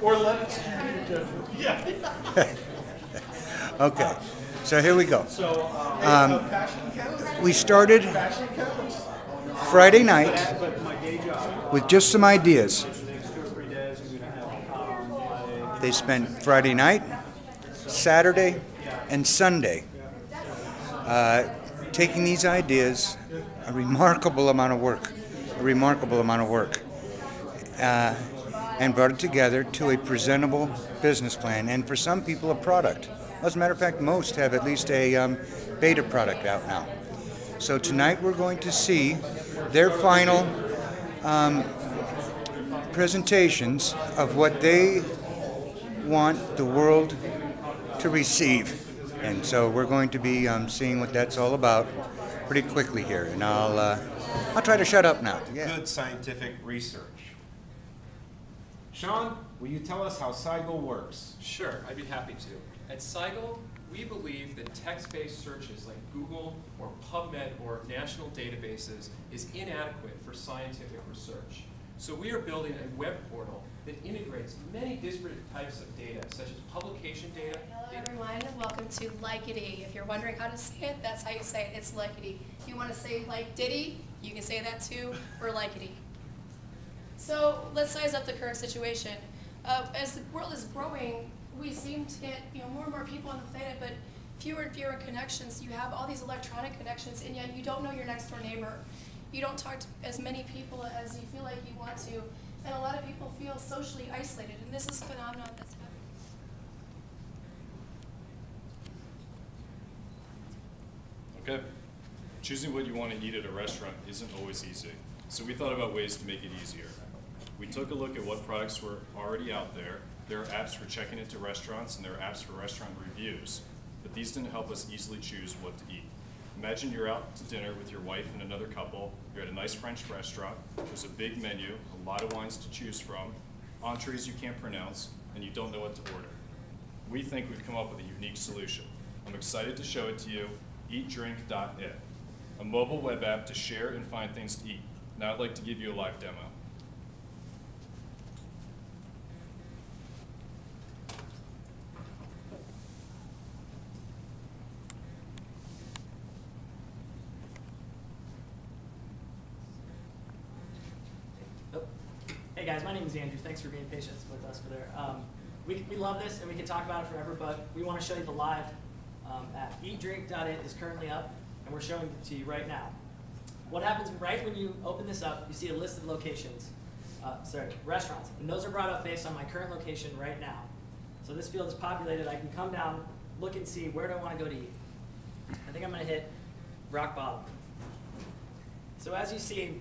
Or let us do it. Yeah. Okay, so here we go. So, passion counts? We started Passion counts? Friday night But my day job. with just some ideas. The next 2 or 3 days, I'm going to have They spent Friday night, Saturday, and Sunday taking these ideas, a remarkable amount of work, and brought it together to a presentable business plan, and for some people a product. As a matter of fact, most have at least a beta product out now. So tonight we're going to see their final presentations of what they want the world to receive. And so we're going to be seeing what that's all about pretty quickly here. And I'll try to shut up now. Yeah. Good scientific research. Sean, will you tell us how SciGoal works? Sure, I'd be happy to. At SciGoal, we believe that text-based searches like Google or PubMed or national databases is inadequate for scientific research. So we are building a web portal that integrates many disparate types of data, such as publication data. Hello everyone, welcome to Likety. If you're wondering how to say it, that's how you say it. It's Likety. If you want to say like Diddy, you can say that too, or Likety. So let's size up the current situation. As the world is growing, we seem to get more and more people on the planet, but fewer and fewer connections. You have all these electronic connections, and yet you don't know your next door neighbor. You don't talk to as many people as you feel like you want to, and a lot of people feel socially isolated, and this is a phenomenon that's happening. Okay. Choosing what you want to eat at a restaurant isn't always easy, so we thought about ways to make it easier. We took a look at what products were already out there. There are apps for checking into restaurants, and there are apps for restaurant reviews, but these didn't help us easily choose what to eat. Imagine you're out to dinner with your wife and another couple. You're at a nice French restaurant. There's a big menu, a lot of wines to choose from, entrees you can't pronounce, and you don't know what to order. We think we've come up with a unique solution. I'm excited to show it to you, eatdrink.it, a mobile web app to share and find things to eat. Now I'd like to give you a live demo. Hey guys, my name is Andrew. Thanks for being patient with us for there. We love this and we can talk about it forever, but we want to show you the live app. Eatdrink.it is currently up and we're showing it to you right now. What happens right when you open this up, you see a list of locations, restaurants, and those are brought up based on my current location right now. So this field is populated. I can come down, look and see where do I want to go to eat. I think I'm going to hit rock bottom. So as you see,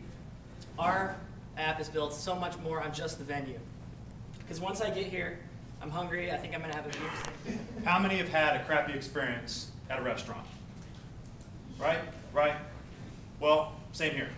our app is built so much more on just the venue. Because once I get here, I'm hungry, I think I'm going to have a beer. How many have had a crappy experience at a restaurant? Right? Right? Well, same here.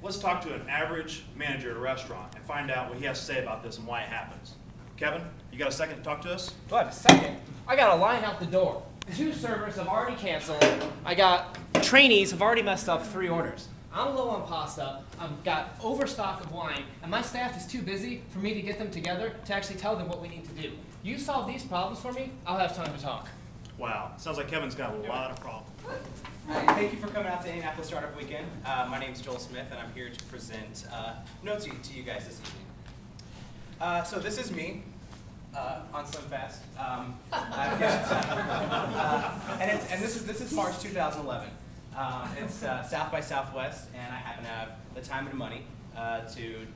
Let's talk to an average manager at a restaurant and find out what he has to say about this and why it happens. Kevin, you got a second to talk to us? Do I have a second? I got a line out the door. 2 servers have already canceled. I got trainees have already messed up 3 orders. I'm low on pasta, I've got overstock of wine, and my staff is too busy for me to get them together to actually tell them what we need to do. You solve these problems for me, I'll have time to talk. Wow, sounds like Kevin's got a lot of problems. Hi, thank you for coming out to Indianapolis Startup Weekend. My name is Joel Smith, and I'm here to present notes to you guys this evening. So this is me on SlimFast. I've got, and this is March 2011. It's South by Southwest, and I happen to have the time and money to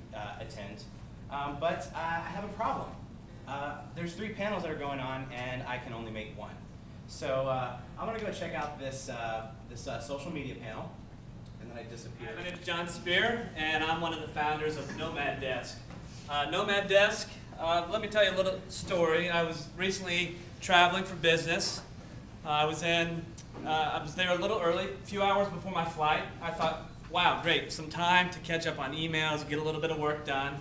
attend. But I have a problem. There's 3 panels that are going on, and I can only make 1. So I'm going to go check out this social media panel, and then I disappear. My name is John Spear, and I'm one of the founders of Nomad Desk. Nomad Desk, let me tell you a little story. I was recently traveling for business. I was there a little early, a few hours before my flight. I thought, wow, great, some time to catch up on emails, get a little bit of work done.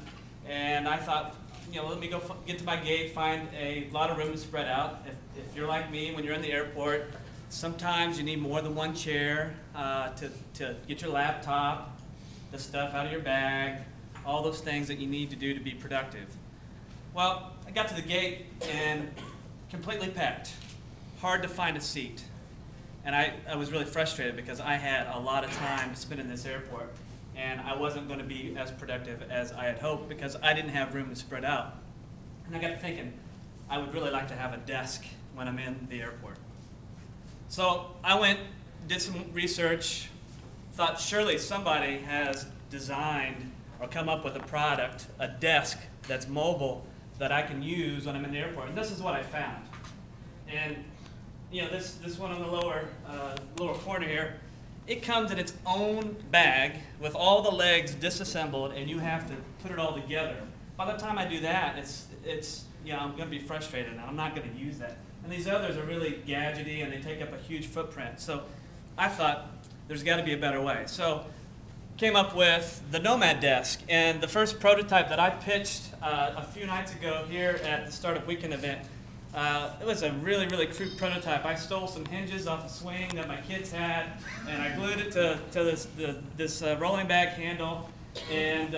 And I thought, let me go get to my gate, find a lot of room to spread out. If you're like me, when you're in the airport, sometimes you need more than 1 chair to get your laptop, the stuff out of your bag, all those things that you need to do to be productive. Well, I got to the gate and completely packed. Hard to find a seat. And I was really frustrated because I had a lot of time to spend in this airport, and I wasn't going to be as productive as I had hoped because I didn't have room to spread out. And I got to thinking, I would really like to have a desk when I'm in the airport. So I went, did some research, thought surely somebody has designed or come up with a product, a desk that's mobile that I can use when I'm in the airport. And this is what I found. And you know, this one on the lower corner here, it comes in its own bag with all the legs disassembled, and you have to put it all together. By the time I do that, it's you know, I'm going to be frustrated, and I'm not going to use that. And these others are really gadgety, and they take up a huge footprint. So I thought there's got to be a better way. So came up with the Nomad desk, and the first prototype that I pitched a few nights ago here at the Startup Weekend event. It was a really, really crude prototype. I stole some hinges off a swing that my kids had, and I glued it to this rolling bag handle. And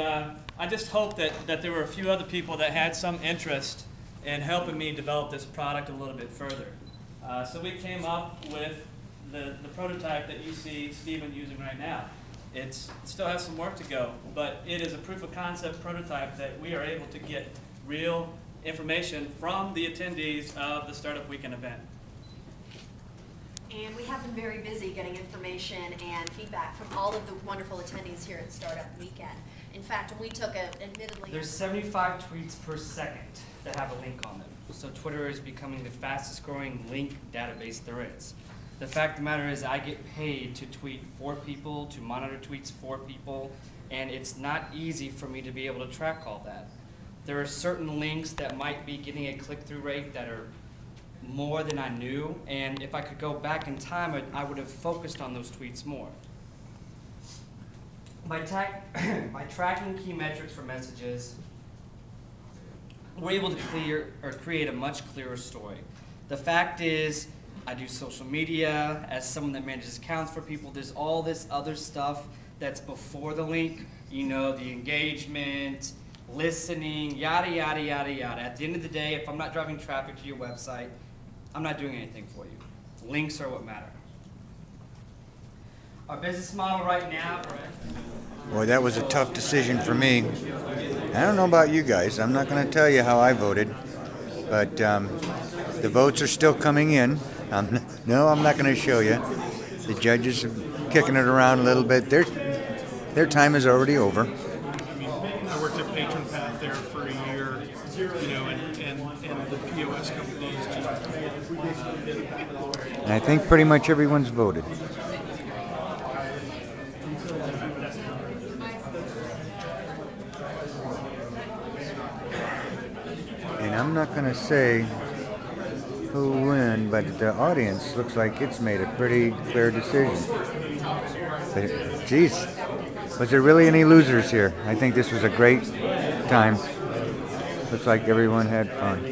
I just hoped that there were a few other people that had some interest in helping me develop this product a little bit further. So we came up with the prototype that you see Stephen using right now. It still has some work to go, but it is a proof of concept prototype that we are able to get real information from the attendees of the Startup Weekend event. And we have been very busy getting information and feedback from all of the wonderful attendees here at Startup Weekend. In fact, when we took admittedly... There's 75 tweets per second that have a link on them. So Twitter is becoming the fastest growing link database there is. The fact of the matter is I get paid to tweet for people, to monitor tweets for people, and it's not easy for me to be able to track all that. There are certain links that might be getting a click-through rate that are more than I knew, and if I could go back in time, I would have focused on those tweets more. By tracking key metrics for messages, we're able to create a much clearer story. The fact is, I do social media as someone that manages accounts for people. There's all this other stuff that's before the link, you know, the engagement, listening, yada, yada, yada, yada. At the end of the day, if I'm not driving traffic to your website, I'm not doing anything for you. Links are what matter. Our business model right now... Boy, that was a tough decision for me. I don't know about you guys. I'm not going to tell you how I voted, but the votes are still coming in. No, I'm not going to show you. The judges are kicking it around a little bit. Their time is already over. I worked at Patron Path there for a year, you know, and the POS company is just... And I think pretty much everyone's voted. And I'm not going to say who won, but the audience looks like it's made a pretty clear decision. But, geez, was there really any losers here? I think this was a great time. Looks like everyone had fun.